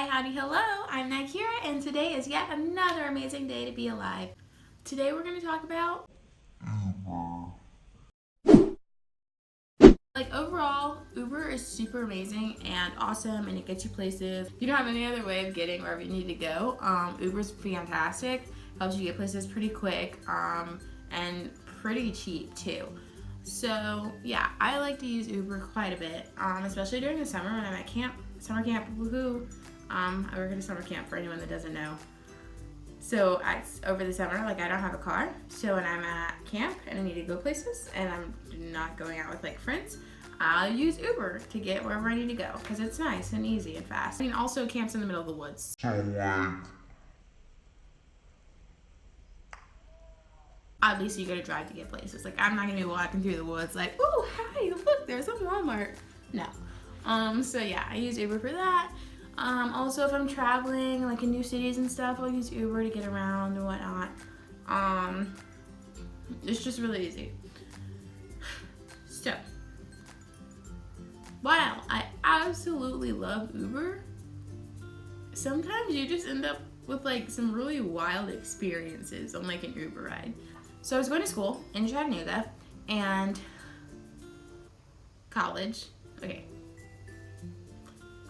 Hi, howdy, hello, I'm Nykira, and today is yet another amazing day to be alive. Today we're going to talk about overall, Uber is super amazing and awesome, and it gets you places. If you don't have any other way of getting wherever you need to go, Uber's fantastic, helps you get places pretty quick, and pretty cheap too. So yeah, I like to use Uber quite a bit, especially during the summer when I'm at summer camp, woohoo. I work at a summer camp for anyone that doesn't know. So over the summer, I don't have a car. So when I'm at camp and I need to go places and I'm not going out with friends, I'll use Uber to get wherever I need to go because it's nice and easy and fast. I mean, also camp's in the middle of the woods. Obviously, you gotta drive to get places. I'm not gonna be walking through the woods oh, hi, look, there's a Walmart. No. So yeah, I use Uber for that. Also, if I'm traveling, in new cities and stuff, I'll use Uber to get around and whatnot. It's just really easy. So, while I absolutely love Uber, sometimes you just end up with some really wild experiences on an Uber ride. So I was going to school in Chattanooga and college. Okay.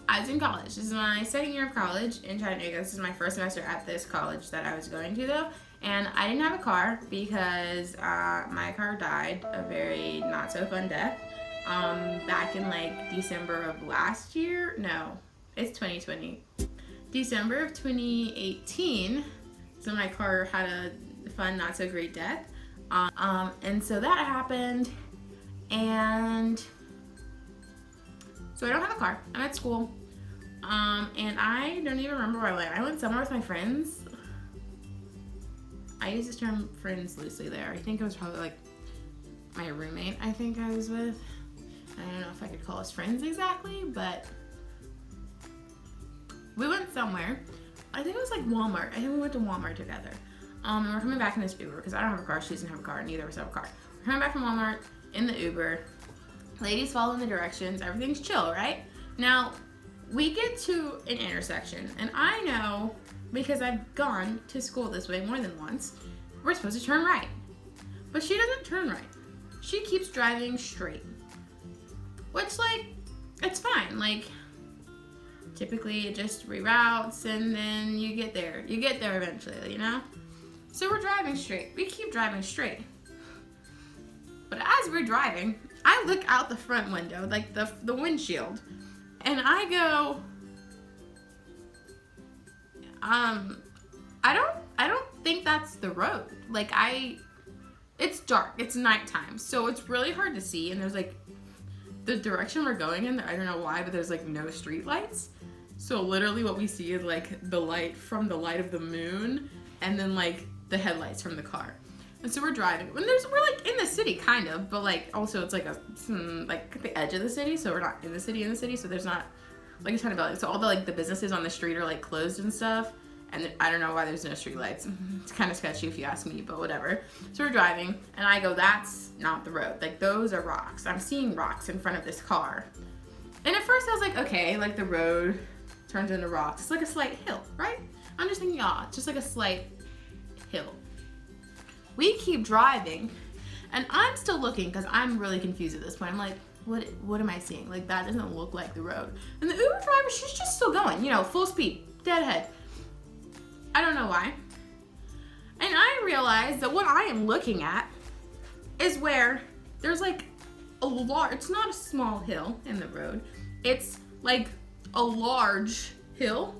I was in college. This is my second year of college in Chattanooga. This is my first semester at this college that I was going to though. And I didn't have a car because my car died a very not so fun death back in December of last year. No, it's 2020. December of 2018. So my car had a fun, not so great death. And so that happened. And so I don't have a car. I'm at school. And I don't even remember where I went. I went somewhere with my friends. I use this term friends loosely there. I think it was probably my roommate I think I was with. I don't know if I could call us friends exactly, but we went somewhere. I think it was Walmart. I think we went to Walmart together. And we're coming back in this Uber because I don't have a car. She doesn't have a car. Neither of us have a car. We're coming back from Walmart in the Uber. Ladies following the directions. Everything's chill, right? Now, we get to an intersection, and I know because I've gone to school this way more than once, we're supposed to turn right. But she doesn't turn right. She keeps driving straight. Which, it's fine. Typically it just reroutes and then you get there. You get there eventually, you know? So we're driving straight. We keep driving straight. But as we're driving, I look out the front window, the windshield, and I go, I don't think that's the road. It's dark, it's nighttime, so it's really hard to see, and there's the direction we're going in, I don't know why, but there's no street lights. So literally what we see is the light from the light of the moon, and then the headlights from the car. And so we're driving. We're in the city kind of, but also it's the edge of the city, so we're not in the city, so there's not a ton of buildings. So all the businesses on the street are closed and stuff. And I don't know why there's no street lights. It's kind of sketchy if you ask me, but whatever. So we're driving, and I go, that's not the road. Those are rocks. I'm seeing rocks in front of this car. And at first I was okay, the road turns into rocks. It's a slight hill, right? I'm just thinking, it's just a slight hill. We keep driving, and I'm still looking because I'm really confused at this point. I'm what am I seeing? That doesn't look like the road. And the Uber driver, she's just still going, full speed, dead ahead. I don't know why. And I realized that what I am looking at is where there's it's not a small hill in the road. It's a large hill,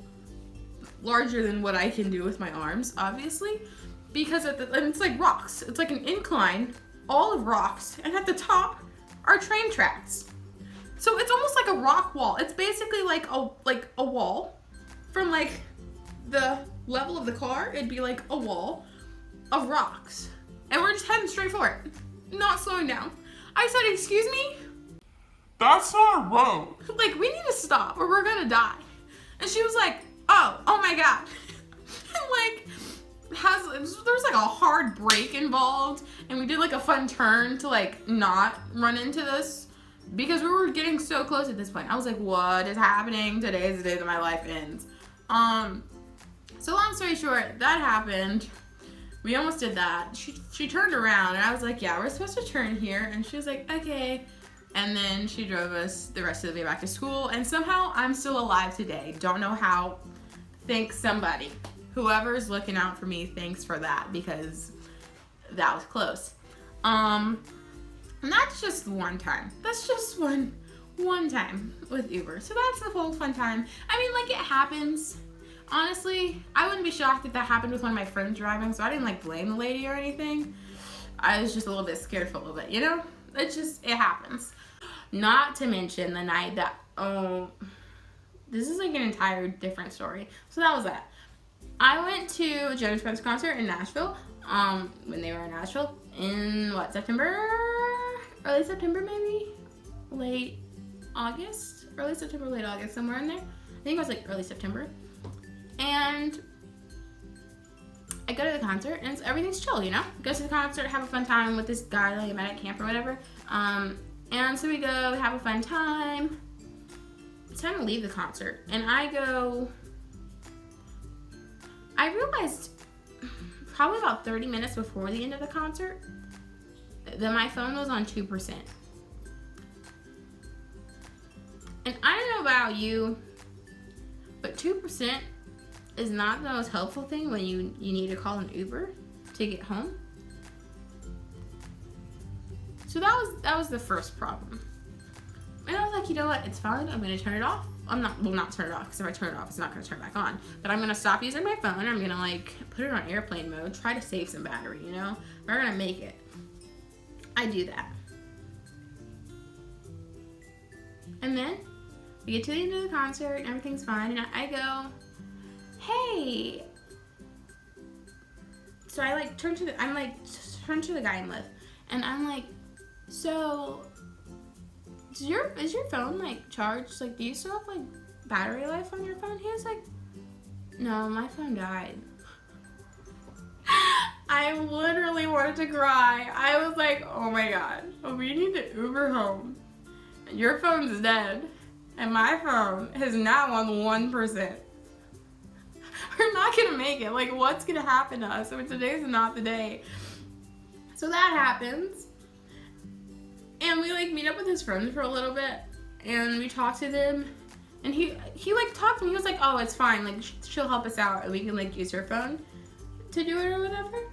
larger than what I can do with my arms, obviously, because and it's rocks. It's an incline, all of rocks, and at the top are train tracks. So it's almost like a rock wall. It's basically a wall from the level of the car. It'd be a wall of rocks, and we're just heading straight for it, not slowing down. I said, excuse me? That's not a road. We need to stop or we're gonna die. And she was oh my God. And there's a hard brake involved, and we did a fun turn to not run into this because we were getting so close at this point. I was what is happening? Today is the day that my life ends. So long story short, that happened. We almost did that. She turned around and I was like, yeah, we're supposed to turn here. And she was like, okay. And then she drove us the rest of the way back to school. And somehow I'm still alive today. Don't know how. Thanks somebody. Whoever's looking out for me, thanks for that, because that was close. And that's just one time. That's just one time with Uber. So that's the whole fun time. I mean, like, it happens. Honestly, I wouldn't be shocked if that happened with one of my friends driving, so I didn't like blame the lady or anything. I was just a little bit scared for a little bit, you know? It happens. Not to mention the night that, this is like an entire different story. So that was that. I went to a Jonas Brothers concert in Nashville, when they were in Nashville in September? Early September maybe? Late August? Early September, late August, somewhere in there. I think it was like early September. And I go to the concert and everything's chill, you know? Go to the concert, have a fun time with this guy that I met at camp or whatever. And so we go, have a fun time. It's time to leave the concert. And I realized probably about 30 minutes before the end of the concert that my phone was on 2%. And I don't know about you, but 2% is not the most helpful thing when you need to call an Uber to get home. So that was the first problem. And I was like, you know what, it's fine, I'm gonna turn it off. Not turn it off, because if I turn it off, it's not gonna turn back on. But I'm gonna stop using my phone, I'm gonna like put it on airplane mode, try to save some battery, you know? We're gonna make it. I do that. And then we get to the end of the concert and everything's fine, and I go, hey. So I like turn to the guy in lift, and I'm like, so is your phone like charged? Like, do you still have like battery life on your phone? He was like, no, my phone died. I literally wanted to cry. I was like, oh my god, we need to Uber home. Your phone's dead, and my phone is now on 1%. We're not gonna make it. Like, what's gonna happen to us? So today's not the day. So that happens. And we like meet up with his friends for a little bit, and we talk to them, and he like talked to me. He was like, oh, it's fine, like she'll help us out and we can like use her phone to do it or whatever.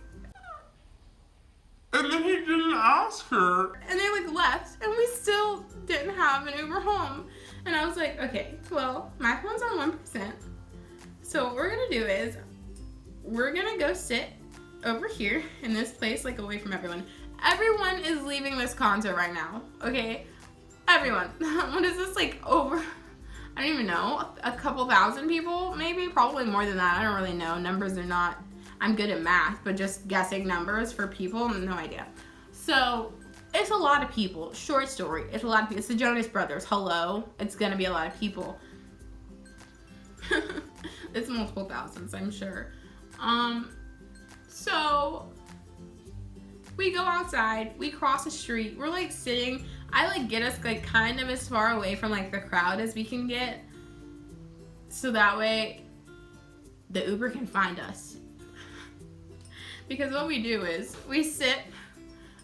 And then he didn't ask her. And they like left, and we still didn't have an Uber home. And I was like, okay, well, my phone's on 1%. So what we're gonna do is we're gonna go sit over here in this place, like away from everyone. Everyone is leaving this concert right now, okay? Everyone. What is this, like over, I don't even know, a couple thousand people, maybe? Probably more than that, I don't really know. Numbers are not, I'm good at math, but just guessing numbers for people, no idea. So, it's a lot of people. Short story, it's a lot of people. It's the Jonas Brothers, hello? It's gonna be a lot of people. It's multiple thousands, I'm sure. So we go outside, we cross the street, we're like sitting, I like get us like kind of as far away from like the crowd as we can get, so that way the Uber can find us. Because what we do is we sit,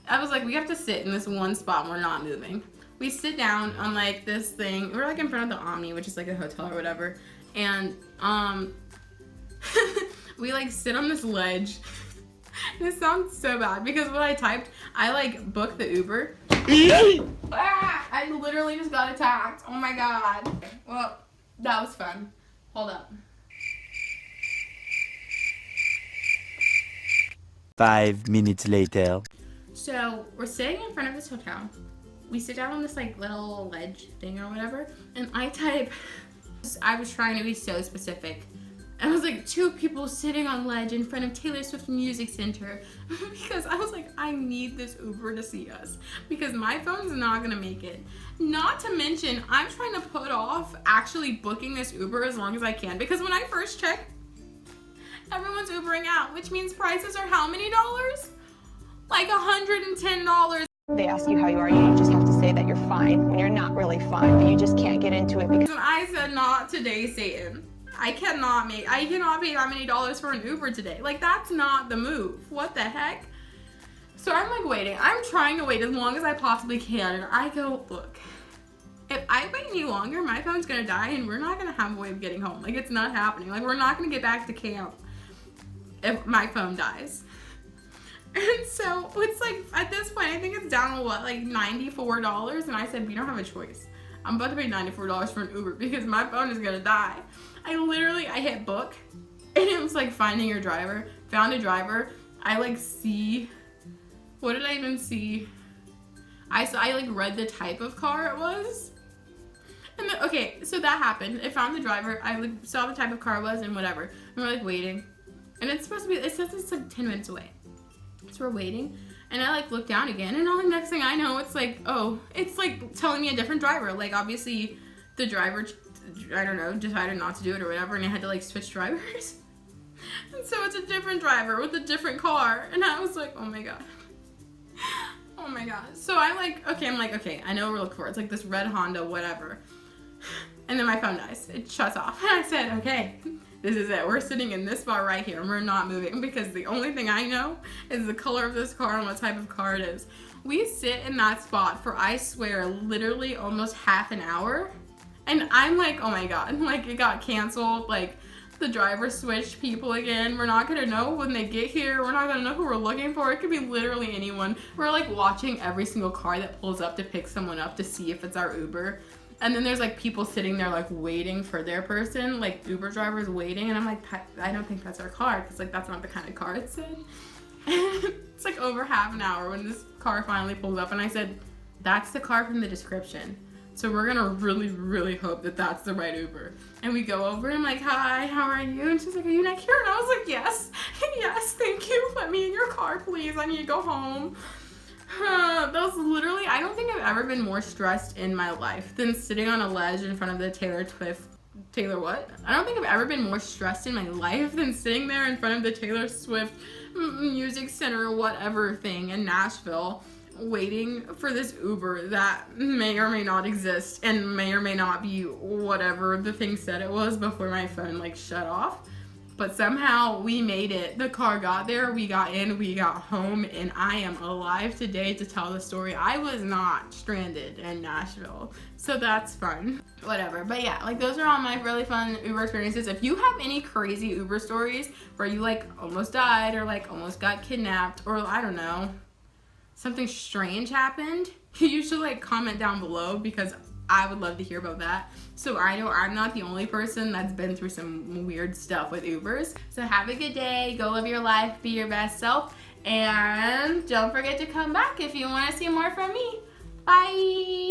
I was like, we have to sit in this one spot and we're not moving. We sit down on like this thing, we're like in front of the Omni, which is like a hotel or whatever, and we like sit on this ledge. This sounds so bad because when I typed, I like booked the Uber. I literally just got attacked. Oh my god. Well, that was fun. Hold up. 5 minutes later. So we're sitting in front of this hotel. We sit down on this like little ledge thing or whatever, and I type, I was trying to be so specific. I was like, 2 people sitting on ledge in front of Taylor Swift Music Center, because I was like, I need this Uber to see us because my phone's not gonna make it. Not to mention, I'm trying to put off actually booking this Uber as long as I can, because when I first checked, everyone's Ubering out, which means prices are how many dollars? Like $110. They ask you how you are, you just have to say that you're fine when you're not really fine, but you just can't get into it because And I said, not today, Satan. I cannot pay that many dollars for an Uber today. Like, that's not the move. What the heck? So I'm like waiting. I'm trying to wait as long as I possibly can. And I go, look, if I wait any longer, my phone's gonna die and we're not gonna have a way of getting home. Like, it's not happening. Like, we're not gonna get back to camp if my phone dies. And so it's like, at this point, I think it's down to what, like $94. And I said, we don't have a choice. I'm about to pay $94 for an Uber because my phone is gonna die. I hit book and it was like finding your driver. Found a driver. I like see, what did I even see? I like read the type of car it was. And then, okay, so that happened. I found the driver. I like saw the type of car it was and whatever. And we're like waiting. And it's supposed to be, it says it's like 10 minutes away. So we're waiting. And I like look down again. And all the next thing I know, it's like, oh, it's like telling me a different driver. Like obviously the driver, I don't know, decided not to do it or whatever. And I had to like switch drivers. And so it's a different driver with a different car. And I was like, oh my God. Oh my God. So I'm like, okay, I know what we're looking for. It's like this red Honda, whatever. And then my phone dies. It shuts off. And I said, okay, this is it. We're sitting in this spot right here and we're not moving because the only thing I know is the color of this car and what type of car it is. We sit in that spot for, I swear, literally almost half an hour. And I'm like, oh my God, like it got canceled. Like the driver switched people again. We're not gonna know when they get here. We're not gonna know who we're looking for. It could be literally anyone. We're like watching every single car that pulls up to pick someone up to see if it's our Uber. And then there's like people sitting there like waiting for their person, like Uber drivers waiting. And I'm like, I don't think that's our car because like that's not the kind of car it said. It's like over half an hour when this car finally pulls up and I said, that's the car from the description. So we're gonna really, really hope that that's the right Uber. And we go over and I'm like, hi, how are you? And she's like, are you Nykira? And I was like, yes, yes, thank you. Let me in your car, please. I need to go home. Those literally, I don't think I've ever been more stressed in my life than sitting on a ledge in front of the Taylor what? I don't think I've ever been more stressed in my life than sitting there in front of the Taylor Swift Music Center whatever thing in Nashville waiting for this Uber that may or may not exist and may or may not be whatever the thing said it was before my phone like shut off. But somehow we made it. The car got there, we got in, we got home, and I am alive today to tell the story. I was not stranded in Nashville, so that's fun. Whatever, but yeah, like those are all my really fun Uber experiences. If you have any crazy Uber stories where you like almost died or like almost got kidnapped or I don't know, something strange happened, you should like comment down below because I would love to hear about that. So I know I'm not the only person that's been through some weird stuff with Ubers. So have a good day, go live your life, be your best self, and don't forget to come back if you want to see more from me. Bye!